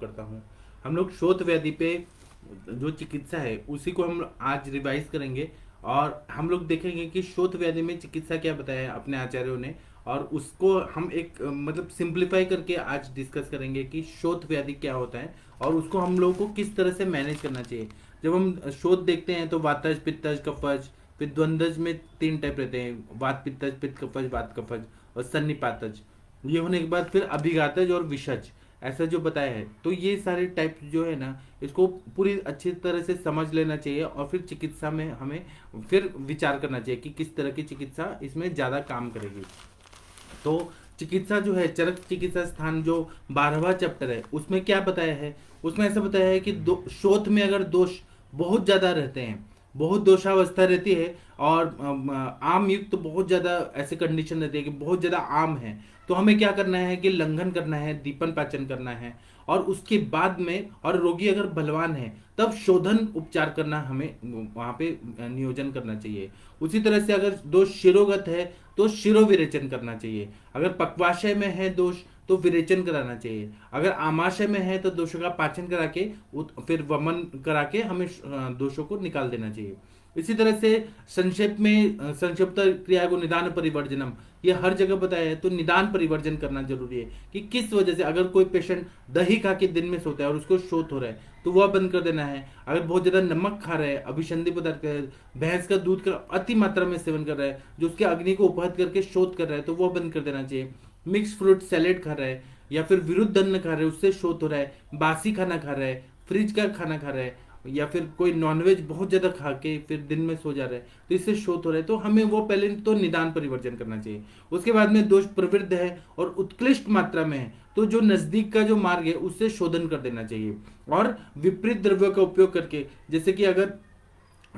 करता हूँ। हम लोग शोथ व्याधि पे जो चिकित्सा है उसी को हम आज रिवाइज करेंगे, और हम लोग देखेंगे कि शोथ व्याधि में चिकित्सा क्या बताया है अपने आचार्यों ने, और उसको हम एक मतलब सिंप्लीफाई करके आज डिस्कस करेंगे कि शोथ व्याधि क्या होता है और उसको हम लोगों को किस तरह से मैनेज करना चाहिए। जब हम शोथ देखते हैं तो वातज, पित्तज, कफज, फिर द्वंद्वज में 3 टाइप रहते हैं, वात पित्तज, पित्त कफज, वात कफज और सन्निपातज। ये होने के बाद फिर अभिघातज और विषज, ऐसा जो बताया है। तो ये सारे टाइप जो है ना, इसको पूरी अच्छी तरह से समझ लेना चाहिए और फिर चिकित्सा में हमें फिर विचार करना चाहिए कि किस तरह की चिकित्सा इसमें ज़्यादा काम करेगी। तो चिकित्सा जो है, चरक चिकित्सा स्थान जो 12वां चैप्टर है उसमें क्या बताया है, उसमें ऐसा बताया है कि शोथ में अगर दोष बहुत ज्यादा रहते हैं, बहुत दोषावस्था रहती है और आम युक्त तो बहुत ज्यादा ऐसे कंडीशन रहती है कि बहुत ज्यादा आम है, तो हमें क्या करना है कि लंघन करना है, दीपन पाचन करना है, और उसके बाद में, और रोगी अगर बलवान है तब शोधन उपचार करना हमें वहां पे नियोजन करना चाहिए। उसी तरह से अगर दोष शिरोगत है तो शिरो विरेचन करना चाहिए। अगर पक्वाशय में है दोष तो विरेचन कराना चाहिए। अगर आमाशय में है तो दोषों का पाचन करा के फिर वमन करा के हमें दोषों को निकाल देना चाहिए। इसी तरह से संक्षेप में संक्षिप्त क्रिया को निदान परिवर्जनम, ये हर जगह बताया है। तो निदान परिवर्जन करना जरूरी है कि किस वजह से, अगर कोई पेशेंट दही खा के दिन में सोता है और उसको शोथ हो रहा है तो वह बंद कर देना है। अगर बहुत ज्यादा नमक खा रहा है, अभिसंधि पदार्थ भैंस का दूध का अति मात्रा में सेवन कर रहा है जो उसके अग्नि को उपहत करके शोथ कर रहा है, तो वह बंद कर देना चाहिए। मिक्स फ्रूट सैलेड खा रहा है या फिर विरुद्ध अन्न खा रहा है, उससे शोथ हो रहा है, बासी खाना खा रहा है, फ्रिज का खाना खा रहा है, या फिर कोई नॉनवेज बहुत ज्यादा खा के फिर दिन में सो जा रहा है तो इससे शोथ हो रहा है, तो हमें वो पहले तो निदान परिवर्जन करना चाहिए। उसके बाद में दोष प्रवृत्त है और उत्कृष्ट मात्रा में है तो जो नजदीक का जो मार्ग है उससे शोधन कर देना चाहिए। और विपरीत द्रव्यों का उपयोग करके, जैसे कि अगर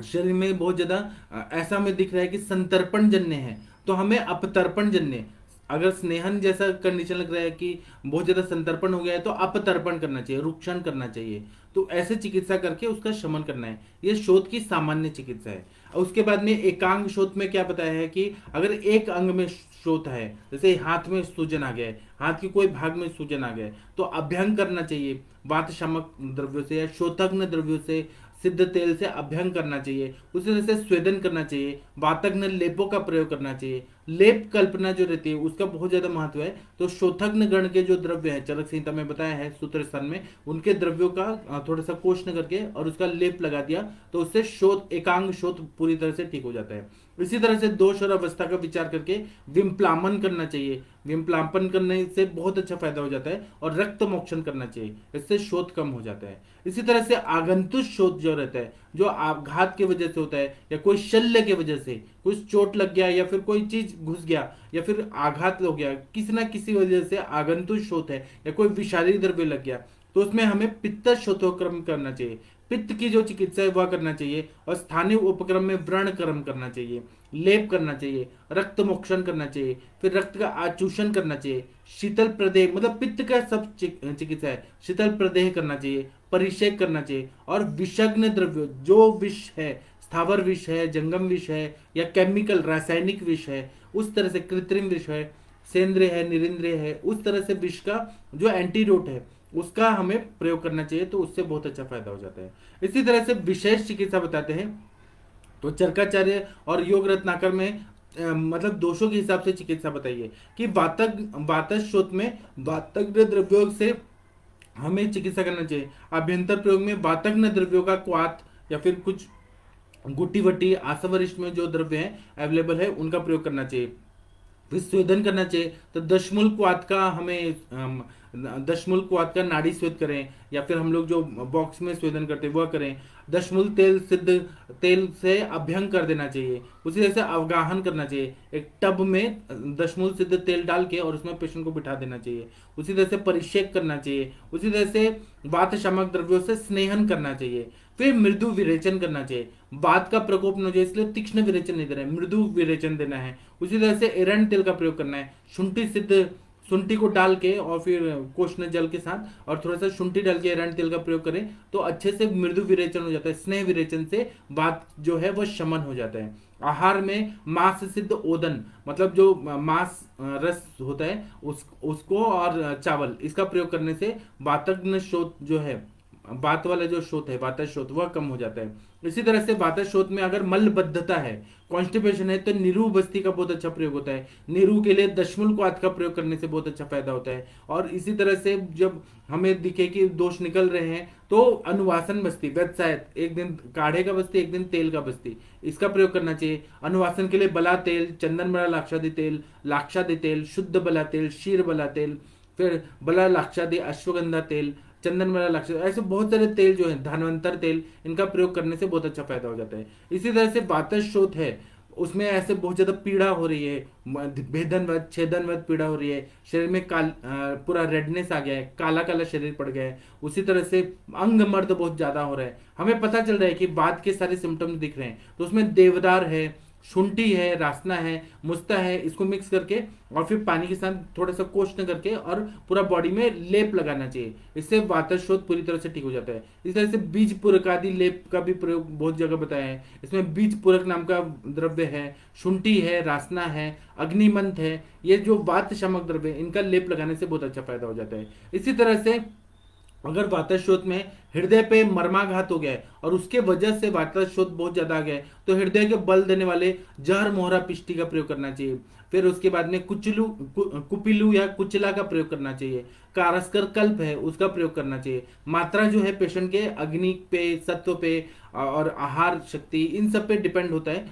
शरीर में बहुत ज्यादा ऐसा हमें दिख रहा है कि संतर्पण जन्य है तो हमें अपतर्पण जन्य, अगर स्नेहन जैसा कंडीशन लग रहा है कि बहुत ज्यादा संतर्पण हो गया है तो अपतर्पण करना चाहिए, रुक्षण करना चाहिए। तो ऐसे चिकित्सा करके उसका शमन करना है। ये शोथ की सामान्य चिकित्सा है। और उसके बाद में एकांग शोथ में क्या बताया है कि अगर एक अंग में शोथ है, जैसे हाथ में सूजन आ गया है, हाथ के कोई भाग में सूजन आ गया है, तो अभ्यंग करना चाहिए वात शामक द्रव्यों से या शोथग्न द्रव्यों से, सिद्ध तेल से अभ्यंग करना चाहिए। उसी तरह से स्वेदन करना चाहिए, वातग्न लेपों का प्रयोग करना चाहिए। लेप कल्पना जो रहती है उसका बहुत ज्यादा महत्व है। तो शोथग्न गण के जो द्रव्य है, चरक संहिता में बताया है सूत्र स्थान में, उनके द्रव्यों का थोड़ा सा कोष्ण करके और उसका लेप लगा दिया तो उससे शोथ, एकांग शोथ पूरी तरह से ठीक हो जाता है। इसी तरह से दोष और अवस्था का विचार करके विम्प्लामन करना चाहिए। विम्प्लापन करने से बहुत अच्छा फायदा हो जाता है। और रक्त मोक्षण करना चाहिए, इससे शोथ कम हो जाता है। इसी तरह से आगंतुक शोथ जो रहता है, जो आघात की वजह से होता है या कोई शल्य की वजह से, कुछ चोट लग गया या फिर कोई चीज घुस गया या फिर आघात हो गया, किसी ना किसी वजह से आगंतुक शोथ है या कोई विषारी द्रव्य लग गया, तो उसमें हमें पित्त शोथोक्रम करना चाहिए। पित्त की जो चिकित्सा है वह करना चाहिए। और स्थानीय उपक्रम में व्रण कर्म करना चाहिए, लेप करना चाहिए, रक्त मोक्षण करना चाहिए, फिर रक्त का आचूषण करना चाहिए, शीतल प्रदेह, मतलब पित्त का सब चिकित्सा है, शीतल प्रदेह करना चाहिए, परिषेक करना चाहिए। और विषग्न द्रव्य, जो विष है, स्थावर विष है, जंगम विष है या केमिकल रासायनिक विष है, उस तरह से कृत्रिम विष है, सेंद्रिय है, निरिंद्रिय है, उस तरह से विष का जो एंटीडोट है उसका हमें प्रयोग करना चाहिए, तो उससे बहुत अच्छा फायदा हो जाता है। इसी तरह से विशेष चिकित्सा बताते हैं। तो चरकाचार्य और योग रत्नाकर में मतलब दोषों के हिसाब से चिकित्सा बताइए कि वातज शोथ में वातज्ञ द्रव्यों से हमें चिकित्सा करना चाहिए। अभ्यंतर प्रयोग में वातज्ञ द्रव्यों का क्वाथ या फिर कुछ गुट्टी वट्टी आसवरिष्ठ में जो द्रव्य है अवेलेबल है उनका प्रयोग करना चाहिए। फिर स्वेदन करना चाहिए तो दशमूल क्वाथ का हमें दशमूल क्वाथ का नाड़ी स्वेद करें, या फिर हम लोग जो बॉक्स में स्वेदन करते हैं वह करें। दशमूल तेल सिद्ध तेल से अभ्यंग कर देना चाहिए। उसी तरह से अवगाहन करना चाहिए, एक टब में दशमूल सिद्ध तेल डाल के और उसमें पेशेंट को बिठा देना चाहिए। उसी तरह से परिषेक करना चाहिए। उसी तरह से वात शामक द्रव्यों से स्नेहन करना चाहिए। फिर मृदु विरेचन करना चाहिए, वात का प्रकोप न हो जाए इसलिए तीक्ष्ण विरेचन नहीं देना है, मृदु विरेचन देना है। उसी तरह से एरंड तेल का प्रयोग करना है, शुंठी सिद्ध, शुंठी को डाल के और फिर कोष्ण जल के साथ और थोड़ा सा शुंठी डाल के एरंड तेल का प्रयोग करें तो अच्छे से मृदु विरेचन हो जाता है। स्नेह विरेचन से वात जो है वह शमन हो जाता है। आहार में मांस सिद्ध ओदन, मतलब जो मांस रस होता है उसको और चावल, इसका प्रयोग करने से वातज्ञ शोथ जो है, बात वाला जो शोथ है, वातज शोथ, वह कम हो जाता है। इसी तरह से वातज शोथ में अगर मलबद्धता है, कॉन्स्टिपेशन है, तो नीरू बस्ती का बहुत अच्छा प्रयोग होता है। नीरू के लिए दशमूल क्वाथ का प्रयोग करने से बहुत अच्छा फायदा होता है। और इसी तरह से जब हमें दिखे कि दोष निकल रहे हैं तो अनुवासन बस्ती, वेदसायत, एक दिन काढ़े का बस्ती, एक दिन तेल का बस्ती, इसका प्रयोग करना चाहिए। अनुवासन के लिए बला तेल, चंदन बला लाक्षादि तेल, लाक्षादि तेल, शुद्ध बला तेल, शीर बला तेल, फिर बला लाक्षादि अश्वगंधा तेल, चंदन वाला लक्ष्य, ऐसे बहुत सारे तेल जो है, धनवंतर तेल, इनका प्रयोग करने से बहुत अच्छा फायदा हो जाता है। इसी तरह से वातज शोथ है, उसमें ऐसे बहुत ज्यादा पीड़ा हो रही है, भेदनवत छेदनवत पीड़ा हो रही है, शरीर में पूरा रेडनेस आ गया है, काला काला शरीर पड़ गया है, उसी तरह से अंग मर्द बहुत ज्यादा हो रहा है, हमें पता चल रहा है कि बात के सारे सिम्टम्स दिख रहे हैं, तो उसमें देवदार है, शुंठी है, रासना है, मुस्ता है, इसको मिक्स करके और फिर पानी के साथ थोड़ा सा कोष्ण करके और पूरा बॉडी में लेप लगाना चाहिए। इससे वातशोथ पूरी तरह से ठीक हो जाता है। इस तरह से बीज पूरक आदि लेप का भी प्रयोग बहुत जगह बताया है। इसमें बीज पूरक नाम का द्रव्य है, शुंठी है, रासना है, अग्निमंथ है, ये जो वात शामक द्रव्य है, इनका लेप लगाने से बहुत अच्छा फायदा हो जाता है। इसी तरह से अगर वातशोथ में हृदय पे मर्माघात हो गया है और उसके वजह से वातशोथ बहुत ज्यादा आ गया है, तो हृदय के बल देने वाले जहर मोहरा पिष्टी का प्रयोग करना चाहिए। फिर उसके बाद में कुपिलू या कुचला का प्रयोग करना चाहिए। कारस्कर कल्प है, उसका प्रयोग करना चाहिए। मात्रा जो है पेशेंट के अग्नि पे, सत्व पे और आहार शक्ति, इन सब पे डिपेंड होता है।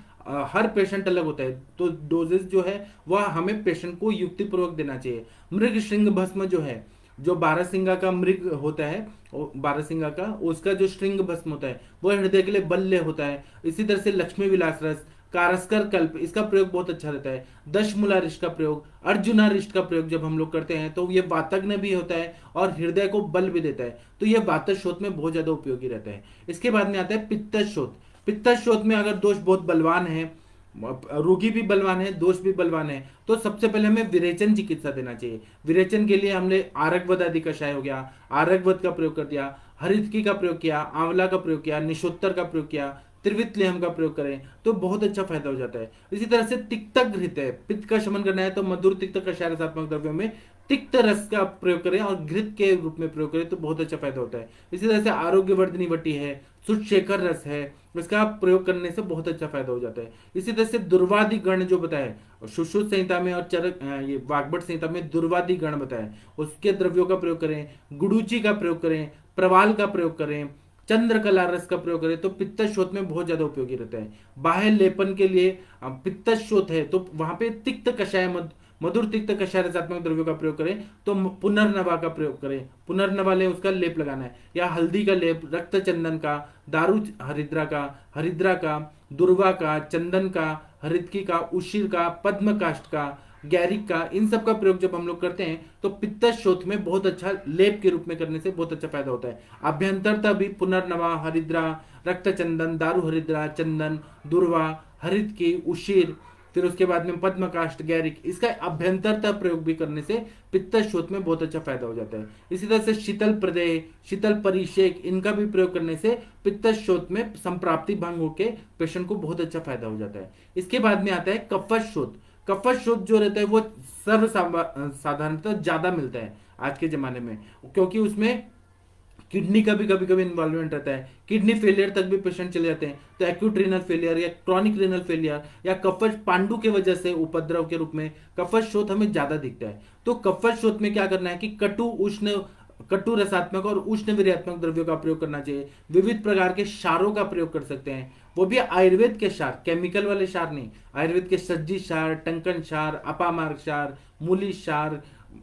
हर पेशेंट अलग होता है, तो डोजेस जो है वह हमें पेशेंट को युक्ति पूर्वक देना चाहिए। मृग श्रृंग भस्म जो है, जो बारहसिंगा का मृग होता है, बारहसिंगा का उसका जो श्रृंग भस्म होता है वह हृदय के लिए बल्य होता है। इसी तरह से लक्ष्मी विलास रस, कारस्कर कल्प, इसका प्रयोग बहुत अच्छा रहता है। दशमूला रिष्ट का प्रयोग, अर्जुना रिष्ट का प्रयोग जब हम लोग करते हैं तो ये वातज्ञ भी होता है और हृदय को बल भी देता है, तो ये वातशोथ में बहुत ज्यादा उपयोगी रहता है। इसके बाद में आता है पित्तशोथ। पित्तशोथ में अगर दोष बहुत बलवान है, रोगी भी बलवान है, दोष भी बलवान है, तो सबसे पहले हमें विरेचन चिकित्सा देना चाहिए। विरेचन के लिए हमने आरगवद आदि कषाय हो गया, आरगवद का प्रयोग कर दिया, हरितकी का प्रयोग किया, आंवला का प्रयोग किया, निशोत्तर का प्रयोग किया, त्रिवितलेहम का प्रयोग करें तो बहुत अच्छा फायदा हो जाता है। इसी तरह से तिक्त घृत है, पित्त का शमन करना है तो मधुर तिक्त कषाय रसात्मक द्रव्यों में तिक्त रस का प्रयोग करें और घृत के रूप में प्रयोग करें तो बहुत अच्छा फायदा होता है। इसी तरह से आरोग्यवर्धनी वटी है, सुशेखर रस है, इसका प्रयोग करने से बहुत अच्छा फायदा हो जाता है। इसी तरह से दुर्वादि गण जो बताया, सुश्रुत संहिता में और चरक ये वाग्भट संहिता में दुर्वादि गण बताया, उसके द्रव्यों का प्रयोग करें, गुडुचि का प्रयोग करें, प्रवाल का प्रयोग करें, चंद्रकला रस का प्रयोग करें तो पित्तशोथ में बहुत ज्यादा उपयोगी रहता है। बाह्य लेपन के लिए पित्तशोथ है तो वहां पे तिक्त कषाय मधुर तिक्त कषाय रसात्मक द्रव्यों का प्रयोग करें तो पुनर्नवा का प्रयोग करें, पुनर्नवा ले उसका लेप लगाना है, या हल्दी का लेप, रक्त चंदन का, दारू हरिद्रा का, दुर्वा का, चंदन का, हरितकी का, उशिर का, पद्म काष्ठ का, गैरिक का, इन सब का प्रयोग जब हम लोग करते हैं तो पित्तशोथ में बहुत अच्छा लेप के रूप में करने से बहुत अच्छा फायदा होता है। अभ्यंतरता भी पुनर्नवा, हरिद्रा, रक्त चंदन, दारू हरिद्रा, चंदन, दुर्वा, हरितकी, उशिर, फिर उसके बाद में पद्मकाष्ठ, गैरिक, इसका अभ्यंतरता प्रयोग भी करने से पित्तशोथ में बहुत अच्छा फायदा हो जाता है। इसी तरह से शीतल प्रदेय, शीतल परिषेक, इनका भी प्रयोग करने से पित्तशोथ में संप्राप्ति भंग होकर पेशेंट को बहुत अच्छा फायदा हो जाता है। इसके बाद में आता है कफशोथ। कफशोथ जो रहता है वो सर्व साधारणतः ज्यादा मिलता है आज के जमाने में, क्योंकि उसमें किडनी का भी कभी कभी इन्वॉल्वमेंट रहता है, किडनी फेलियर तक भी पेशेंट चले जाते हैं, तो एक्यूट रीनल फेलियर या क्रॉनिक रीनल फेलियर या कफश पांडु के वजह से उपद्रव के रूप में कफशोथ हमें ज्यादा दिखता है। तो कफशोथ में क्या करना है कि कटु रसात्मक और उष्ण वीर्यात्मक द्रव्यों का प्रयोग करना चाहिए। विविध प्रकार के क्षारों का प्रयोग कर सकते हैं, वो भी आयुर्वेद के क्षार, केमिकल वाले क्षार नहीं, आयुर्वेद के सज्जी क्षार, टंकन क्षार, अपामार्ग क्षार, मूली क्षार,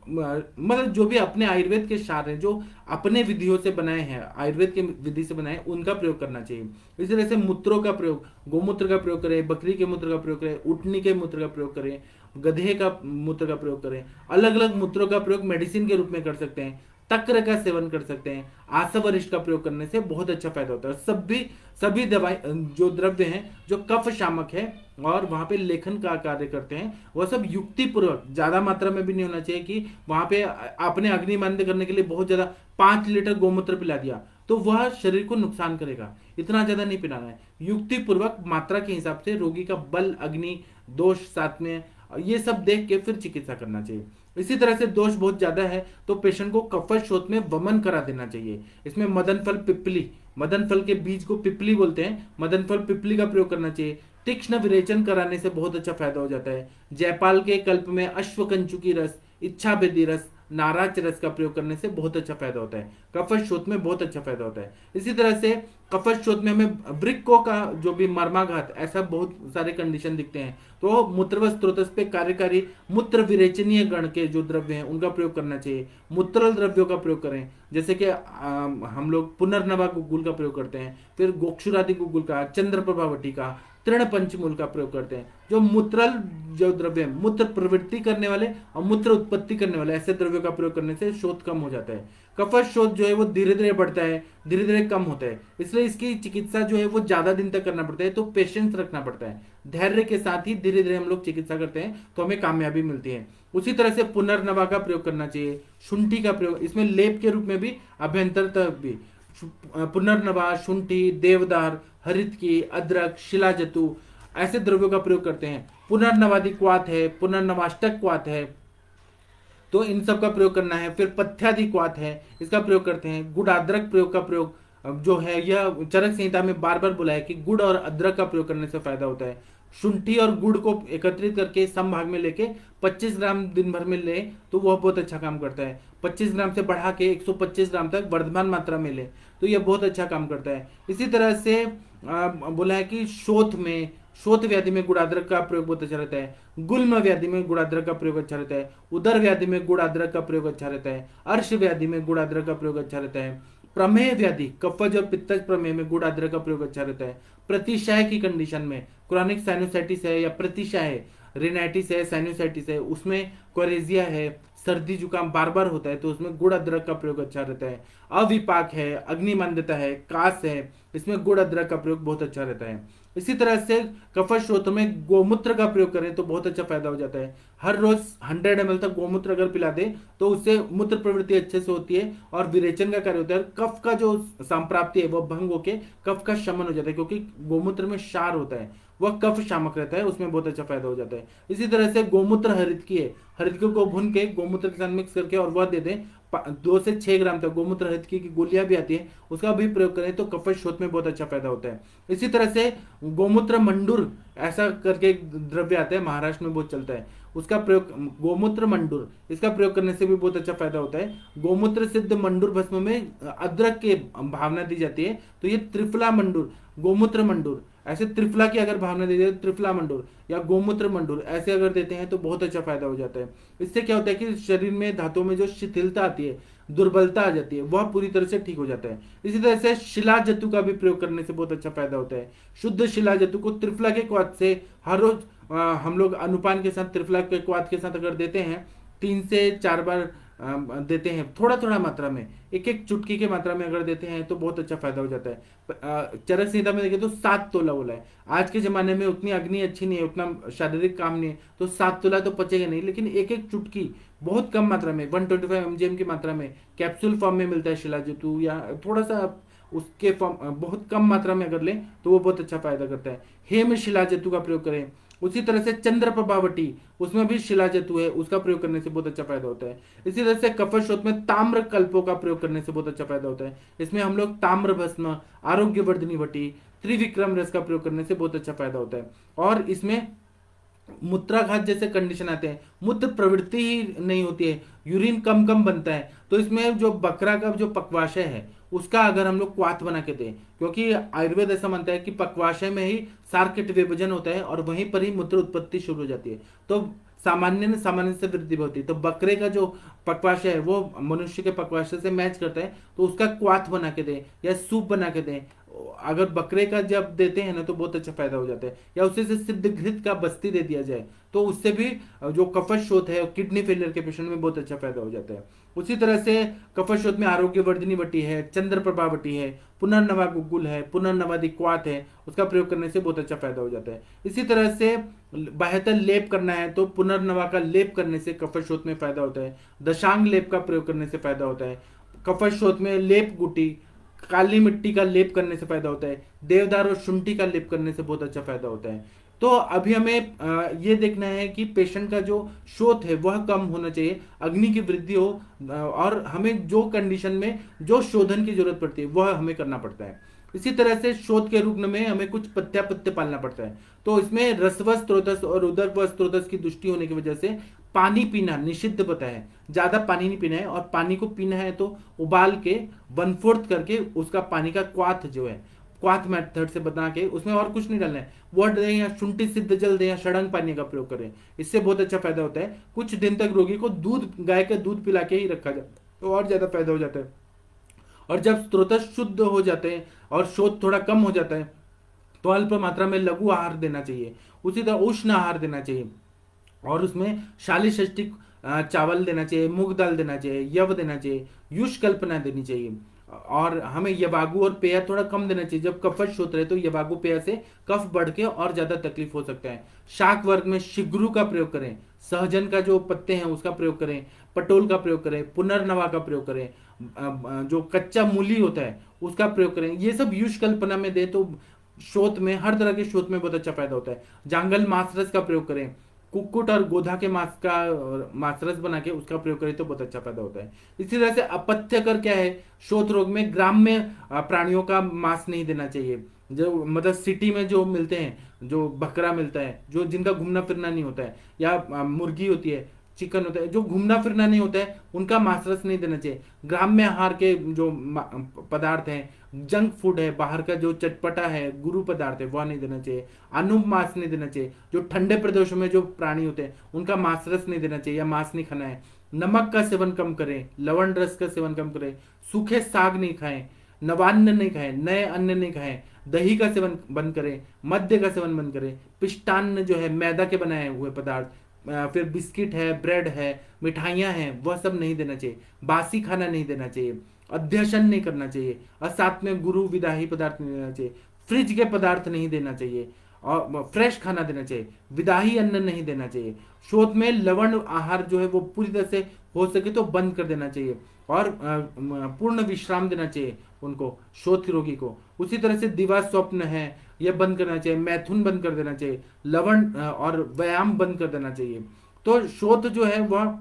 मतलब जो भी अपने आयुर्वेद के क्षार हैं, जो अपने विधियों से बनाए हैं, आयुर्वेद के विधि से बनाए, उनका प्रयोग करना चाहिए। इसी तरह से मूत्रों का प्रयोग, गोमूत्र का प्रयोग करें, बकरी के मूत्र का प्रयोग करें, उटनी के मूत्र का प्रयोग करें, गधे का मूत्र का प्रयोग करें। अलग अलग मूत्रों का प्रयोग मेडिसिन के रूप में कर सकते हैं, तक्र का सेवन कर सकते हैं, आसवरिष्ठ का प्रयोग करने से बहुत अच्छा फायदा होता है। सभी दवाई जो द्रव्य हैं जो कफ शामक है और वहां पे लेखन का कार्य करते हैं, वह सब युक्ति पूर्वक, ज्यादा मात्रा में भी नहीं होना चाहिए कि वहां पे आपने अग्निमंद करने के लिए बहुत ज्यादा 5 लीटर गोमूत्र पिला दिया तो वह शरीर को नुकसान करेगा। इतना ज्यादा नहीं पिलाना है, युक्ति पूर्वक मात्रा के हिसाब से रोगी का बल, अग्नि, दोष साथ में ये सब देख के फिर चिकित्सा करना चाहिए। इसी तरह से दोष बहुत ज्यादा है तो पेशेंट को कफशोथ में वमन करा देना चाहिए। इसमें मदन फल पिपली, मदन फल के बीज को पिपली बोलते हैं, मदन फल पिपली का प्रयोग करना चाहिए। तीक्ष्ण विरेचन कराने से बहुत अच्छा फायदा हो जाता है। जयपाल के कल्प में अश्वकंचुकी रस, इच्छा भेदी रस, नाराज रस का प्रयोग करने से बहुत अच्छा फायदा होता है। कफशोथ में बहुत अच्छा फायदा होता है। इसी तरह से कफशोथ में हमें वृक्कों का जो भी मर्माघात, ऐसा बहुत सारे कंडीशन दिखते हैं, तो मूत्र व स्त्रोतस पे कार्यकारी मूत्र विरेचनीय गण के जो द्रव्य हैं उनका प्रयोग करना चाहिए। मूत्रल द्रव्यों का प्रयोग करें, जैसे कि हम लोग पुनर्नवा गुग्गुल का प्रयोग करते हैं, फिर गोक्षुरादि गुग्गुल का, चंद्रप्रभावटी का, तृण पंचमूल का प्रयोग करते हैं। जो मूत्रल जो द्रव्य है, मूत्र प्रवृत्ति करने वाले और मूत्र उत्पत्ति करने वाले ऐसे द्रव्यों का प्रयोग करने से शोथ कम हो जाता है। कफश शोथ जो है वो धीरे धीरे बढ़ता है, धीरे धीरे कम होता है, इसलिए इसकी चिकित्सा जो है वो ज्यादा दिन तक करना पड़ता है, तो पेशेंस रखना पड़ता है। धैर्य के साथ ही धीरे धीरे हम लोग चिकित्सा करते हैं तो हमें कामयाबी मिलती है। उसी तरह से पुनर्नवा का प्रयोग करना चाहिए। शुंठी का प्रयोग, इसमें लेप के रूप में भी, अभ्यंतर भी पुनर्नवा, शुंठी, देवदार, हरितकी, अदरक, शिलाजतु ऐसे द्रव्यों का प्रयोग करते हैं। पुनर्नवादि क्वाथ है, पुनर्नवाष्टक क्वाथ है, तो इन सब का प्रयोग करना है। फिर पथ्यादि क्वाथ है, इसका प्रयोग करते हैं। गुड़ अदरक प्रयोग का प्रयोग जो है यह चरक संहिता में बार बार बोला है कि गुड़ और अदरक का प्रयोग करने से फायदा होता है। शुंठी और गुड़ को एकत्रित करके सम भाग में लेके 25 ग्राम दिन भर में ले तो वह बहुत अच्छा काम करता है। 25 ग्राम से बढ़ा के 125 ग्राम तक वर्धमान मात्रा में ले तो यह बहुत अच्छा काम करता है। इसी तरह से बोला है कि शोथ में, शोथ व्याधि में गुड़ाद्रक का प्रयोग बहुत अच्छा रहता है। गुल्म व्याधि में गुड़ाद्रक का प्रयोग अच्छा रहता है। उदर व्याधि में गुड़ाद्रक का प्रयोग अच्छा रहता है। अर्श व्याधि में गुड़ाद्रक का प्रयोग अच्छा रहता है। प्रमेह व्याधि, कफज और पित्तज प्रमेह में गुड़ अदरक का प्रयोग अच्छा रहता है। प्रतिशय की कंडीशन में, क्रॉनिक साइनोसाइटिस है या प्रतिशय है, रिनाइटिस है, साइनोसाइटिस है, उसमें कोरेजिया है, सर्दी जुकाम बार बार होता है तो उसमें गुड़ अदरक का प्रयोग अच्छा रहता है। अविपाक है, अग्निमंदता है, कास है, इसमें गुड़ अदरक का प्रयोग बहुत अच्छा रहता है। इसी तरह से कफश शोथ में गोमूत्र का प्रयोग करें तो बहुत अच्छा फायदा हो जाता है। हर रोज 100 ml तक गोमूत्र अगर पिला दे तो उससे मूत्र प्रवृत्ति अच्छे से होती है और विरेचन का कार्य होता है। कफ का जो संप्राप्ति है वह भंग होके कफ का शमन हो जाता है, क्योंकि गोमूत्र में क्षार होता है, वह कफ शामक रहता है, उसमें बहुत अच्छा फायदा हो जाता है। इसी तरह से गोमूत्र हरितकी है, हरितकी को भून के गोमूत्र के साथ मिक्स करके और वह दे दें। 2 से 6 ग्राम तक गोमूत्र हरितकी की गोलियां भी आती है, उसका भी प्रयोग करें तो कफश शोथ में बहुत अच्छा फायदा होता है। इसी तरह से गोमूत्र मंडूर ऐसा करके एक द्रव्य आता है, महाराष्ट्र में बहुत चलता है, उसका प्रयोग गोमूत्र मंडूर, इसका प्रयोग करने से भी बहुत अच्छा फायदा होता है। गोमूत्र सिद्ध मंडूर भस्म में अदरक के भावना दी जाती है तो ये त्रिफला मंडूर, गोमूत्र मंडूर, ऐसे त्रिफला की अगर भावना दे दे, त्रिफला मंडूर या गोमूत्र मंडूर ऐसे अगर देते हैं तो बहुत अच्छा फायदा हो जाता है। इससे क्या होता है कि शरीर में धातुओं में जो शिथिलता आती है, दुर्बलता आ जाती है, वह पूरी तरह से ठीक हो जाता है। इसी तरह से शिला जतु का भी प्रयोग करने से बहुत अच्छा फायदा होता है। शुद्ध शिला जतु को त्रिफला के क्वाथ से हर रोज हम लोग अनुपान के साथ, त्रिफला के क्वाथ के साथ अगर देते हैं 3 से 4 बार देते हैं, थोड़ा थोड़ा मात्रा में, एक एक चुटकी के मात्रा में अगर देते हैं तो बहुत अच्छा फायदा हो जाता है। चरक संहिता में देखें तो 7 तोला बोला है। आज के जमाने में उतनी अग्नि अच्छी नहीं है, उतना शारीरिक काम नहीं है, तो 7 तोला तो पचेगा नहीं, लेकिन एक एक चुटकी बहुत कम मात्रा में 125 mgm की मात्रा में कैप्सूल फॉर्म में मिलता है शिलाजतु, या थोड़ा सा उसके फॉर्म बहुत कम मात्रा में अगर लें तो वो बहुत अच्छा फायदा करता है। हेम शिलाजतु का प्रयोग करें। उसी तरह से चंद्र प्रभावटी, उसमें भी शिलाजतु है, उसका प्रयोग करने से बहुत अच्छा फायदा होता है। इसी तरह से कफश शोथ में ताम्र कल्पों का प्रयोग करने से बहुत अच्छा फायदा होता है। इसमें हम लोग ताम्र भस्म, आरोग्यवर्धनी वटी, त्रिविक्रम रस का प्रयोग करने से बहुत अच्छा फायदा होता है। और इसमें मूत्राघात जैसे कंडीशन आते हैं, मूत्र प्रवृत्ति ही नहीं होती है, यूरिन कम कम बनता है, तो इसमें जो बकरा का जो पक्वाशय है उसका अगर हम लोग क्वाथ बना के दें, क्योंकि आयुर्वेद ऐसा मानता है कि पक्वाशय में ही सार्किट विभाजन होता है और वहीं पर ही मूत्र उत्पत्ति शुरू हो जाती है, तो सामान्य से वृद्धि होती है। तो बकरे का जो पक्वाशय है वो मनुष्य के पक्वाशय से मैच करता है, तो उसका क्वाथ बना के दें या सूप बना के दें। अगर बकरे का जब देते हैं ना तो बहुत अच्छा फायदा हो जाता है। या उसे से सिद्ध घृत का बस्ती दे दिया जाए तो उससे भी जो कफश शोथ है, किडनी फेलियर के पेशेंट में बहुत अच्छा फायदा हो जाता है। उसी तरह से कफश शोथ में आरोग्यवर्धनी वटी है, चंद्र प्रभा वटी है, पुनर्नवा गुग्गुल है, पुनर्नवादि क्वाथ है, उसका प्रयोग करने से बहुत अच्छा फायदा हो जाता है। इसी तरह से बाह्यतः लेप करना है तो पुनर्नवा का लेप करने से कफश शोथ में फायदा होता है। दशांग लेप का प्रयोग करने से फायदा होता है। कफश शोथ में लेप गुटी, काली मिट्टी का लेप करने से फायदा होता है, देवदार और शुंठी का लेप करने से बहुत अच्छा फायदा होता है। तो अभी हमें ये देखना है कि पेशेंट का जो शोथ है वह कम होना चाहिए, अग्नि की वृद्धि हो, और हमें जो कंडीशन में जो शोधन की जरूरत पड़ती है वह हमें करना पड़ता है। इसी तरह से शोथ के रुग्ण में हमें कुछ पथ्य पालना पड़ता है। तो इसमें रसव स्त्रोतस और उदर स्त्रोतस की दृष्टि होने की वजह से पानी पीना निषिद्ध पता है, ज्यादा पानी नहीं पीना है, और पानी को पीना है तो उबाल के 1/4 करके उसका पानी का क्वाथ जो है, क्वाथ मेथड से बना के उसमें और कुछ नहीं डालना है, वह दें या शुंठी सिद्ध जल दें या षडंग पानी का प्रयोग करें, इससे बहुत अच्छा फायदा होता है। कुछ दिन तक रोगी को दूध, गाय का दूध पिला के ही रखा जाए तो और ज्यादा फायदा हो जाता है। और जब स्त्रोतस शुद्ध हो जाते हैं और शोथ थोड़ा कम हो जाता है तो अल्प मात्रा में लघु आहार देना चाहिए, उसी तरह उष्ण आहार देना चाहिए, और उसमें शालीषष्टिक चावल देना चाहिए, मूंग दाल देना चाहिए, यव देना चाहिए, युष कल्पना देनी चाहिए। और हमें यवागु और पेय थोड़ा कम देना चाहिए। जब कफश होता है तो यवागु पेय से कफ बढ़ के और ज्यादा तकलीफ हो सकता है। शाक वर्ग में शिग्रु का प्रयोग करें, सहजन का जो पत्ते हैं उसका प्रयोग करें, पटोल का प्रयोग करें, पुनर्नवा का प्रयोग करें, जो कच्चा मूली होता है उसका प्रयोग करें। ये सब युष कल्पना में दे तो शोथ में, हर तरह के शोथ में बहुत अच्छा फायदा होता है। जांगल मासरस का प्रयोग करें, कुक्कुट और गोधा के मांस का मांसरस बना के उसका प्रयोग करें तो बहुत अच्छा फायदा होता है। इसी तरह से अपथ्यकर क्या है, शोथ रोग में ग्राम्य प्राणियों का मांस नहीं देना चाहिए। जो मतलब सिटी में जो मिलते हैं, जो बकरा मिलता है, जो जिनका घूमना फिरना नहीं होता है, या मुर्गी होती है, चिकन होता है, जो घूमना फिरना नहीं होता है उनका मांसरस नहीं देना चाहिए। ग्राम्य आहार के जो पदार्थ हैं, जंक फूड है, बाहर का जो चटपटा है, गुरु पदार्थ है, वह नहीं देना चाहिए। अनुप मांस नहीं देना चाहिए। जो ठंडे प्रदेशों में जो प्राणी होते हैं उनका मांसरस नहीं देना चाहिए या मांस नहीं खाना है। नमक का सेवन कम करें, लवण रस का सेवन कम करें, सूखे साग नहीं खाएं, नवान्न नहीं खाएं, नए अन्न नहीं खाएं, दही का सेवन बंद करें, मद्य का सेवन बंद करें, पिष्टान्न जो है मैदा के बनाए हुए पदार्थ, फिर बिस्किट है, ब्रेड है, मिठाइयाँ हैं, वह सब नहीं देना चाहिए। बासी खाना नहीं देना चाहिए, अध्यशन नहीं करना चाहिए, और साथ में गुरु विदाही पदार्थ नहीं देना चाहिए, फ्रिज के पदार्थ नहीं देना चाहिए, और फ्रेश खाना देना चाहिए, विदाही अन्न नहीं देना चाहिए। शोथ में लवण आहार जो है वो पूरी तरह से हो सके तो बंद कर देना चाहिए, और पूर्ण विश्राम देना चाहिए उनको, शोथ रोगी को। उसी तरह से दिवा स्वप्न है यह बंद करना चाहिए, मैथुन बंद कर देना चाहिए, लवण और व्यायाम बंद कर देना चाहिए। तो शोथ जो है वह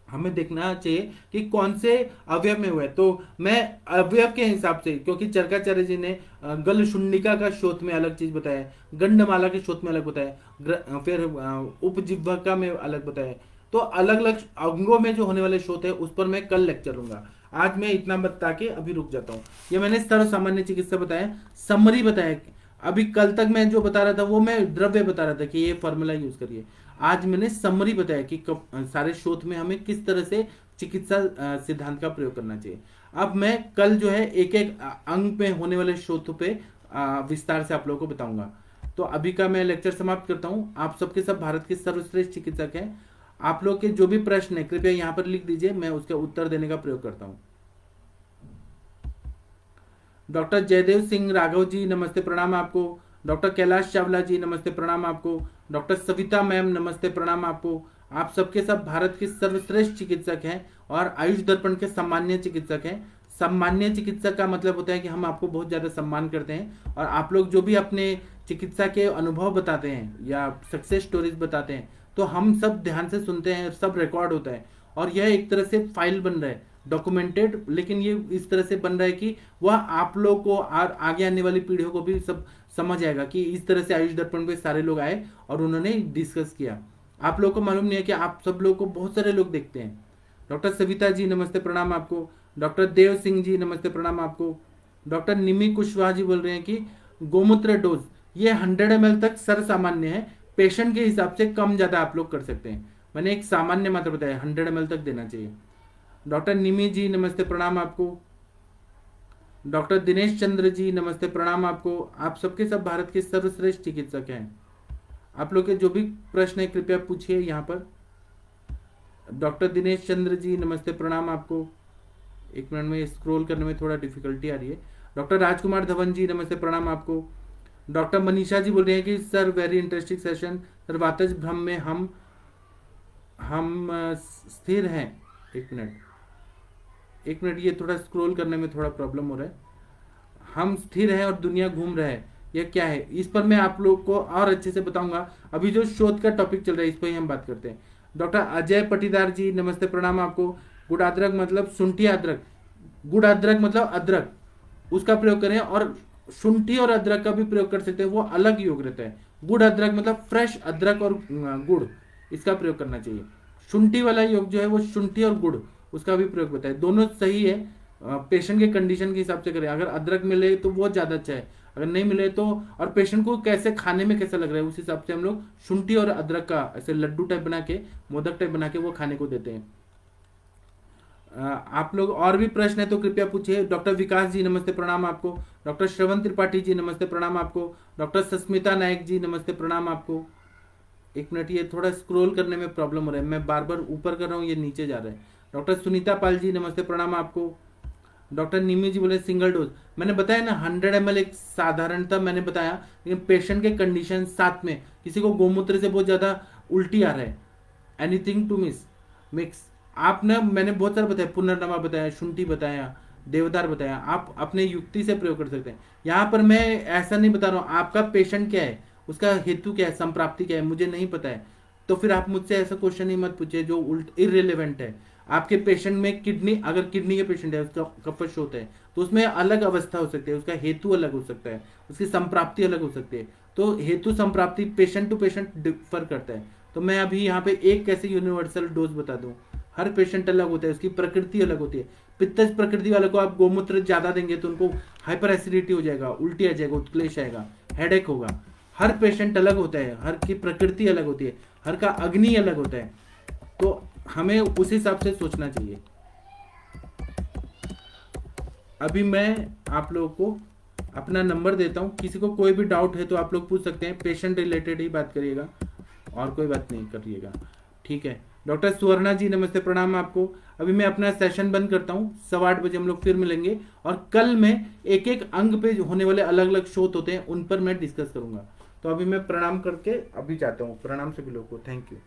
हमें देखना चाहिए कि कौन से अवयव में हुआ है। तो मैं अवयव के हिसाब से, क्योंकि चरकाचार्य जी ने गल शुंडिका का शोथ में अलग चीज बताया, गंडमाला के शोथ में अलग बताया, फिर उपजिह्वका में अलग बताया। तो अलग अलग अंगों में जो होने वाले शोथ है उस पर मैं कल लेक्चर लूंगा। आज मैं इतना बता के अभी रुक जाता हूँ। ये मैंने सर्व सामान्य चिकित्सा बताया, समरी बताया। अभी कल तक मैं जो बता रहा था वो मैं द्रव्य बता रहा था कि ये फॉर्मूला यूज करिए। आज मैंने समरी बताया कि सारे शोथ में हमें किस तरह से चिकित्सा सिद्धांत का प्रयोग करना चाहिए। अब मैं कल जो है एक एक अंग पे होने वाले शोथ पे विस्तार से आप लोगों को बताऊंगा। तो अभी का मैं लेक्चर समाप्त करता हूँ। आप सबके सब भारत के सर्वश्रेष्ठ चिकित्सक हैं। आप लोग के जो भी प्रश्न है कृपया यहाँ पर लिख दीजिए, मैं उसका उत्तर देने का प्रयोग करता हूँ। डॉक्टर जयदेव सिंह राघव जी नमस्ते प्रणाम आपको। डॉक्टर कैलाश चावला जी नमस्ते प्रणाम आपको। डॉक्टर सविता मैम नमस्ते प्रणाम आपको। आप सबके सब भारत के सर्वश्रेष्ठ चिकित्सक हैं और आयुष दर्पण के सम्मान्य चिकित्सक हैं। सम्मान्य चिकित्सक का मतलब होता है कि हम आपको बहुत ज़्यादा सम्मान करते हैं, और आप लोग जो भी अपने चिकित्सा के अनुभव बताते हैं या सक्सेस स्टोरीज बताते हैं तो हम सब ध्यान से सुनते हैं, सब रिकॉर्ड होता है, और यह एक तरह से फाइल बन रहा है, डॉक्यूमेंटेड। लेकिन ये इस तरह से बन रहा है कि वह आप लोग को और आगे आने वाली पीढ़ियों को भी सब समझ आएगा कि इस तरह से आयुष दर्पण पे सारे लोग आए और उन्होंने डिस्कस किया। आप लोग को मालूम नहीं है कि आप सब लोग को बहुत सारे लोग देखते हैं। डॉक्टर सविता जी नमस्ते प्रणाम आपको। डॉक्टर देव सिंह जी नमस्ते प्रणाम आपको। डॉक्टर निमी कुशवाहा जी बोल रहे हैं कि गोमूत्र डोज ये 100 ml तक सर सामान्य है, पेशेंट के हिसाब से कम ज़्यादा आप लोग कर सकते हैं। मैंने एक सामान्य मात्रा बताया, 100 ml तक देना चाहिए। डॉक्टर निमी जी नमस्ते प्रणाम आपको। डॉक्टर दिनेश चंद्र जी नमस्ते प्रणाम आपको। आप सबके सब भारत के सर्वश्रेष्ठ चिकित्सक हैं। आप लोग के जो भी प्रश्न है कृपया पूछिए यहाँ पर। डॉक्टर दिनेश चंद्र जी नमस्ते प्रणाम आपको। एक मिनट में स्क्रॉल करने में थोड़ा डिफिकल्टी आ रही है। डॉक्टर राजकुमार धवन जी नमस्ते प्रणाम आपको। डॉक्टर मनीषा जी बोल रहे हैं कि sir very interesting session, sir वातज भ्रम में हम स्थिर हैं। एक मिनट ये थोड़ा स्क्रॉल करने में थोड़ा प्रॉब्लम हो रहा है। हम स्थिर है और दुनिया घूम रहा है, यह क्या है? इस पर मैं आप लोग को और अच्छे से बताऊंगा। अभी जो शोध का टॉपिक चल रहा है इस पर ही हम बात करते हैं। डॉक्टर अजय पटीदार जी नमस्ते प्रणाम आपको। गुड़ अदरक मतलब शुंठी अदरक, गुड़ अदरक मतलब अदरक, उसका प्रयोग करें। और शुंठी और अदरक का भी प्रयोग कर सकते हैं, वो अलग योग रहता है। गुड़ अदरक मतलब फ्रेश अदरक और गुड़, इसका प्रयोग करना चाहिए। शुंठी वाला योग जो है वो शुंठी और गुड़, उसका भी प्रयोग होता है। दोनों सही है, पेशेंट के कंडीशन के हिसाब से करें। अगर अदरक मिले तो बहुत ज़्यादा अच्छा है, अगर नहीं मिले तो, और पेशेंट को कैसे खाने में कैसा लग रहा है उस हिसाब से हम लोग शुंठी और अदरक का ऐसे लड्डू टाइप बना के, मोदक टाइप बना के वो खाने को देते हैं। आप लोग और भी प्रश्न है तो कृपया पूछिए। डॉक्टर विकास जी नमस्ते प्रणाम आपको। डॉक्टर श्रवण त्रिपाठी जी नमस्ते प्रणाम आपको। डॉक्टर सस्मिता नायक जी नमस्ते प्रणाम आपको। एक मिनट, ये थोड़ा स्क्रॉल करने में प्रॉब्लम हो रहा है, मैं बार बार ऊपर कर रहा हूँ, ये नीचे जा रहा है। डॉक्टर सुनीता पाल जी नमस्ते प्रणाम आपको। डॉक्टर निमी जी बोले सिंगल डोज, मैंने बताया ना 100 ml एक साधारणतः मैंने बताया, लेकिन पेशेंट के कंडीशन साथ में, किसी को गोमूत्र से बहुत ज्यादा उल्टी आ रहा है, एनीथिंग टू मिक्स, आपने मैंने बहुत सारा बताया, पुनर्नमा बताया, शुंठी बताया, देवदार बताया, आप अपने युक्ति से प्रयोग कर सकते हैं। यहाँ पर मैं ऐसा नहीं बता रहा हूँ आपका पेशेंट क्या है, उसका हेतु क्या है, संप्राप्ति क्या है, मुझे नहीं पता है, तो फिर आप मुझसे ऐसा क्वेश्चन ही मत पूछिए जो उल्ट इररिलेवेंट है। आपके पेशेंट में किडनी, अगर किडनी के पेशेंट है, उसका कफश होता है तो उसमें अलग अवस्था हो सकती है, उसका हेतु अलग हो सकता है, उसकी संप्राप्ति अलग हो सकती है। तो हेतु संप्राप्ति पेशेंट टू पेशेंट डिफर करता है। तो मैं अभी यहाँ पे एक कैसे यूनिवर्सल डोज बता दूं, हर पेशेंट अलग होता है, उसकी प्रकृति अलग होती है। पित्तज प्रकृति वाले को आप गोमूत्र ज्यादा देंगे तो उनको हाइपर एसिडिटी हो जाएगा, उल्टी आ जाएगा, उत्क्लेश आएगा, हेडेक होगा। हर पेशेंट अलग होता है, हर की प्रकृति अलग होती है, हर का अग्नि अलग होता है, तो हमें उस हिसाब से सोचना चाहिए। अभी मैं आप लोगों को अपना नंबर देता हूं, किसी को कोई भी डाउट है तो आप लोग पूछ सकते हैं, पेशेंट रिलेटेड ही बात करिएगा और कोई बात नहीं करिएगा, ठीक है। डॉक्टर सुवर्णा जी नमस्ते प्रणाम आपको। अभी मैं अपना सेशन बंद करता हूं, 8:15 बजे हम लोग फिर मिलेंगे, और कल मैं एक एक अंग पे होने वाले अलग अलग शोध होते हैं उन पर मैं डिस्कस करूंगा। तो अभी मैं प्रणाम करके अभी जाता हूँ, प्रणाम सभी लोगों को, थैंक यू।